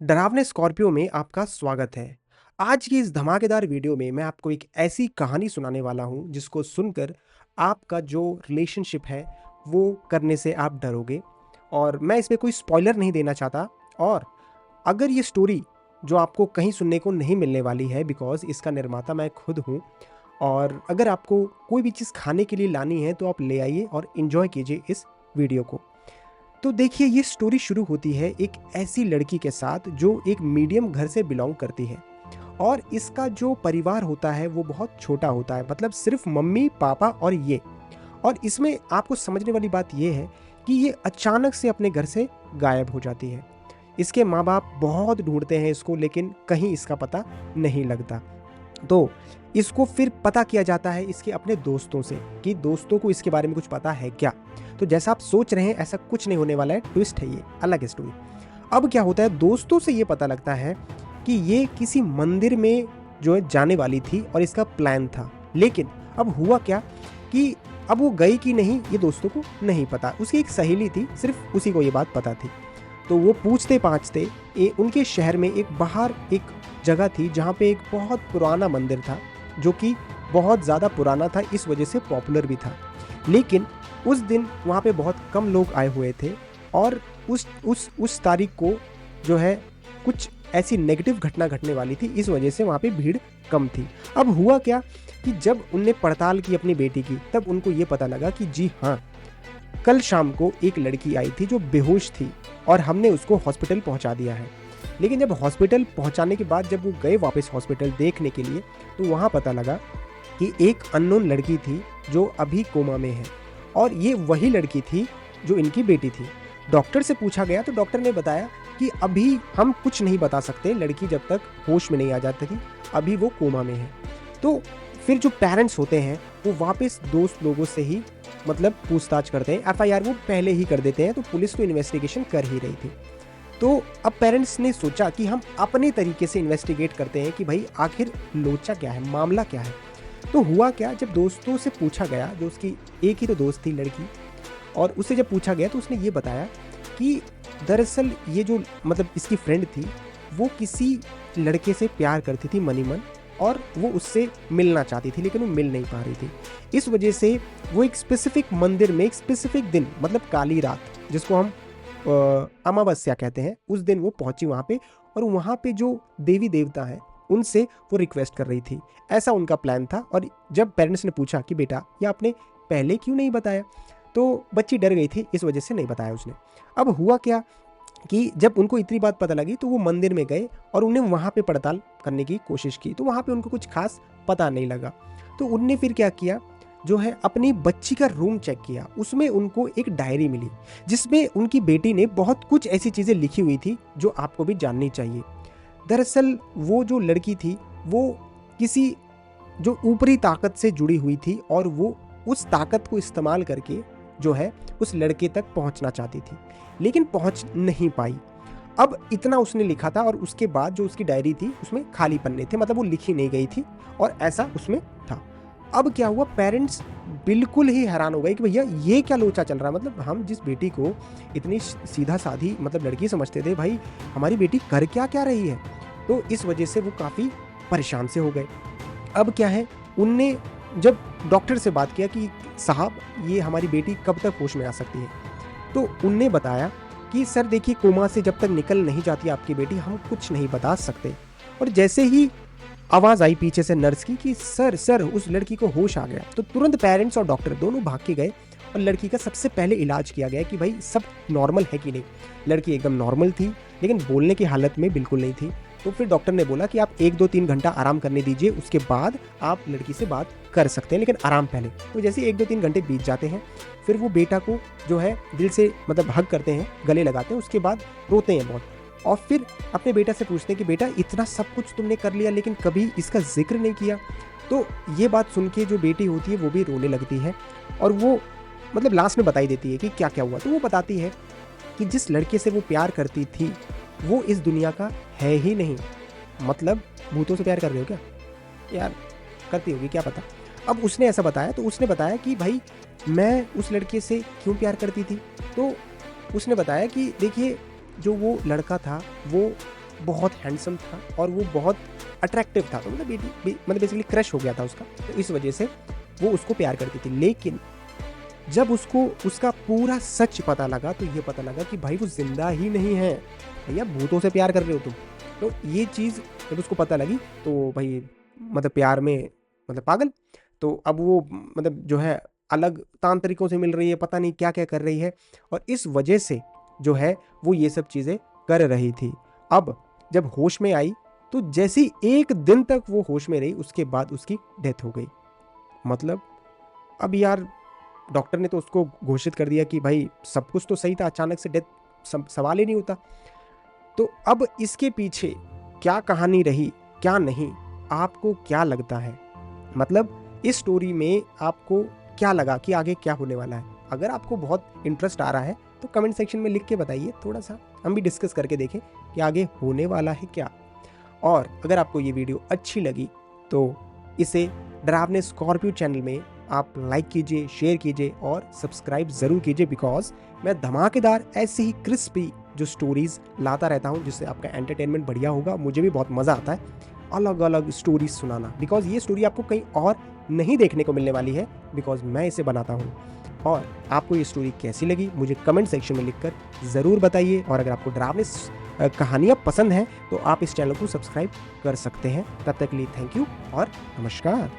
डरावने स्कॉर्पियो में आपका स्वागत है। आज की इस धमाकेदार वीडियो में मैं आपको एक ऐसी कहानी सुनाने वाला हूँ जिसको सुनकर आपका जो रिलेशनशिप है वो करने से आप डरोगे। और मैं इसमें कोई स्पॉइलर नहीं देना चाहता। और अगर ये स्टोरी जो आपको कहीं सुनने को नहीं मिलने वाली है, बिकॉज़ इसका निर्माता मैं खुद हूँ। और अगर आपको कोई भी चीज़ खाने के लिए लानी है तो आप ले आइए और एंजॉय कीजिए इस वीडियो को। तो देखिए, ये स्टोरी शुरू होती है एक ऐसी लड़की के साथ जो एक मीडियम घर से बिलोंग करती है। और इसका जो परिवार होता है वो बहुत छोटा होता है, मतलब सिर्फ मम्मी पापा और ये। और इसमें आपको समझने वाली बात ये है कि ये अचानक से अपने घर से गायब हो जाती है। इसके माँ बाप बहुत ढूंढते हैं इसको, लेकिन कहीं इसका पता नहीं लगता। तो इसको फिर पता किया जाता है इसके अपने दोस्तों से कि दोस्तों को इसके बारे में कुछ पता है क्या। तो जैसा आप सोच रहे हैं ऐसा कुछ नहीं होने वाला है, ट्विस्ट है, ये अलग है स्टोरी। अब क्या होता है, दोस्तों से ये पता लगता है कि ये किसी मंदिर में जो है जाने वाली थी और इसका प्लान था। लेकिन अब हुआ क्या कि अब वो गई कि नहीं ये दोस्तों को नहीं पता। उसकी एक सहेली थी, सिर्फ उसी को ये बात पता थी। तो वो पूछते पाछते उनके शहर में एक बाहर एक जगह थी जहाँ पे एक बहुत पुराना मंदिर था, जो कि बहुत ज़्यादा पुराना था, इस वजह से पॉपुलर भी था। लेकिन उस दिन वहाँ पे बहुत कम लोग आए हुए थे। और उस तारीख को जो है कुछ ऐसी नेगेटिव घटना घटने वाली थी, इस वजह से वहाँ पे भीड़ कम थी। अब हुआ क्या कि जब उनने पड़ताल की अपनी बेटी की, तब उनको ये पता लगा कि जी हाँ, कल शाम को एक लड़की आई थी जो बेहोश थी और हमने उसको हॉस्पिटल पहुंचा दिया है। लेकिन जब हॉस्पिटल पहुंचाने के बाद जब वो गए वापस हॉस्पिटल देखने के लिए, तो वहाँ पता लगा कि एक अननोन लड़की थी जो अभी कोमा में है। और ये वही लड़की थी जो इनकी बेटी थी। डॉक्टर से पूछा गया तो डॉक्टर ने बताया कि अभी हम कुछ नहीं बता सकते, लड़की जब तक होश में नहीं आ जाती थी, अभी वो कोमा में है। तो फिर जो पेरेंट्स होते हैं वो वापस दोस्त लोगों से ही मतलब पूछताछ करते हैं। एफआईआर वो पहले ही कर देते हैं, तो पुलिस तो इन्वेस्टिगेशन कर ही रही थी। तो अब पेरेंट्स ने सोचा कि हम अपने तरीके से इन्वेस्टिगेट करते हैं कि भाई आखिर लोचा क्या है, मामला क्या है। तो हुआ क्या, जब दोस्तों से पूछा गया, जो उसकी एक ही तो दोस्त थी लड़की, और उससे जब पूछा गया तो उसने ये बताया कि दरअसल ये जो मतलब इसकी फ्रेंड थी वो किसी लड़के से प्यार करती थी मनी मन, और वो उससे मिलना चाहती थी लेकिन वो मिल नहीं पा रही थी। इस वजह से वो एक स्पेसिफिक मंदिर में एक स्पेसिफिक दिन, मतलब काली रात, जिसको हम अमावस्या कहते हैं, उस दिन वो पहुंची वहाँ पे। और वहाँ पे जो देवी देवता हैं उनसे वो रिक्वेस्ट कर रही थी, ऐसा उनका प्लान था। और जब पेरेंट्स ने पूछा कि बेटा ये आपने पहले क्यों नहीं बताया, तो बच्ची डर गई थी, इस वजह से नहीं बताया उसने। अब हुआ क्या कि जब उनको इतनी बात पता लगी तो वो मंदिर में गए और उन्हें वहाँ पे पड़ताल करने की कोशिश की, तो वहाँ पे उनको कुछ खास पता नहीं लगा। तो उनने फिर क्या किया, जो है अपनी बच्ची का रूम चेक किया। उसमें उनको एक डायरी मिली जिसमें उनकी बेटी ने बहुत कुछ ऐसी चीज़ें लिखी हुई थी जो आपको भी जाननी चाहिए। दरअसल वो जो लड़की थी वो किसी जो ऊपरी ताकत से जुड़ी हुई थी, और वो उस ताकत को इस्तेमाल करके जो है उस लड़के तक पहुंचना चाहती थी, लेकिन पहुंच नहीं पाई। अब इतना उसने लिखा था, और उसके बाद जो उसकी डायरी थी उसमें खाली पन्ने थे, मतलब वो लिखी नहीं गई थी, और ऐसा उसमें था। अब क्या हुआ, पेरेंट्स बिल्कुल ही हैरान हो गए कि भैया ये क्या लोचा चल रहा है। मतलब हम जिस बेटी को इतनी सीधा साधी मतलब लड़की समझते थे, भाई हमारी बेटी कर क्या क्या रही है। तो इस वजह से वो काफ़ी परेशान से हो गए। अब क्या है, उनने जब डॉक्टर से बात किया कि साहब ये हमारी बेटी कब तक होश में आ सकती है, तो उनने बताया कि सर देखिए, कोमा से जब तक निकल नहीं जाती आपकी बेटी हम कुछ नहीं बता सकते। और जैसे ही आवाज़ आई पीछे से नर्स की कि सर सर उस लड़की को होश आ गया, तो तुरंत पेरेंट्स और डॉक्टर दोनों भाग के गए और लड़की का सबसे पहले इलाज किया गया कि भाई सब नॉर्मल है कि नहीं। लड़की एकदम नॉर्मल थी, लेकिन बोलने की हालत में बिल्कुल नहीं थी। तो फिर डॉक्टर ने बोला कि आप 1-2-3 घंटा आराम करने दीजिए, उसके बाद आप लड़की से बात कर सकते हैं, लेकिन आराम पहले। तो जैसे 1-2-3 घंटे बीत जाते हैं, फिर वो बेटा को जो है दिल से मतलब हग करते हैं, गले लगाते हैं, उसके बाद रोते हैं बहुत। और फिर अपने बेटा से पूछते हैं कि बेटा इतना सब कुछ तुमने कर लिया लेकिन कभी इसका जिक्र नहीं किया। तो ये बात सुन के जो बेटी होती है वो भी रोने लगती है, और वो मतलब लास्ट में बताई देती है कि क्या क्या हुआ। तो वो बताती है कि जिस लड़के से वो प्यार करती थी वो इस दुनिया का है ही नहीं। मतलब भूतों से प्यार कर रहे हो क्या यार, करती होगी क्या पता। अब उसने ऐसा बताया, तो उसने बताया कि भाई मैं उस लड़के से क्यों प्यार करती थी। तो उसने बताया कि देखिए जो वो लड़का था वो बहुत हैंडसम था और वो बहुत अट्रैक्टिव था, तो मतलब बेसिकली क्रश हो गया था उसका, तो इस वजह से वो उसको प्यार करती थी। लेकिन जब उसको उसका पूरा सच पता लगा तो ये पता लगा कि भाई वो जिंदा ही नहीं है, भैया भूतों से प्यार कर रहे हो तुम। तो ये चीज़ जब उसको पता लगी तो भाई मतलब प्यार में मतलब पागल। तो अब वो मतलब जो है अलग तांत्रिकों से मिल रही है, पता नहीं क्या क्या कर रही है, और इस वजह से जो है वो ये सब चीज़ें कर रही थी। अब जब होश में आई तो जैसी एक दिन तक वो होश में रही उसके बाद उसकी डेथ हो गई। मतलब अब यार डॉक्टर ने तो उसको घोषित कर दिया कि भाई सब कुछ तो सही था, अचानक से डेथ सवाल ही नहीं होता। तो अब इसके पीछे क्या कहानी रही क्या नहीं, आपको क्या लगता है? मतलब इस स्टोरी में आपको क्या लगा कि आगे क्या होने वाला है? अगर आपको बहुत इंटरेस्ट आ रहा है तो कमेंट सेक्शन में लिख के बताइए, थोड़ा सा हम भी डिस्कस करके देखें कि आगे होने वाला है क्या। और अगर आपको ये वीडियो अच्छी लगी तो इसे डरावने स्कॉर्पियो चैनल में आप लाइक कीजिए, शेयर कीजिए और सब्सक्राइब ज़रूर कीजिए, बिकॉज मैं धमाकेदार ऐसे ही क्रिस्पी जो स्टोरीज़ लाता रहता हूँ जिससे आपका एंटरटेनमेंट बढ़िया होगा। मुझे भी बहुत मज़ा आता है अलग अलग स्टोरीज सुनाना, बिकॉज ये स्टोरी आपको कहीं और नहीं देखने को मिलने वाली है, बिकॉज मैं इसे बनाता हूँ। और आपको ये स्टोरी कैसी लगी मुझे कमेंट सेक्शन में लिखकर ज़रूर बताइए। और अगर आपको डरावने कहानियाँ पसंद हैं तो आप इस चैनल को सब्सक्राइब कर सकते हैं। तब तक के लिए थैंक यू और नमस्कार।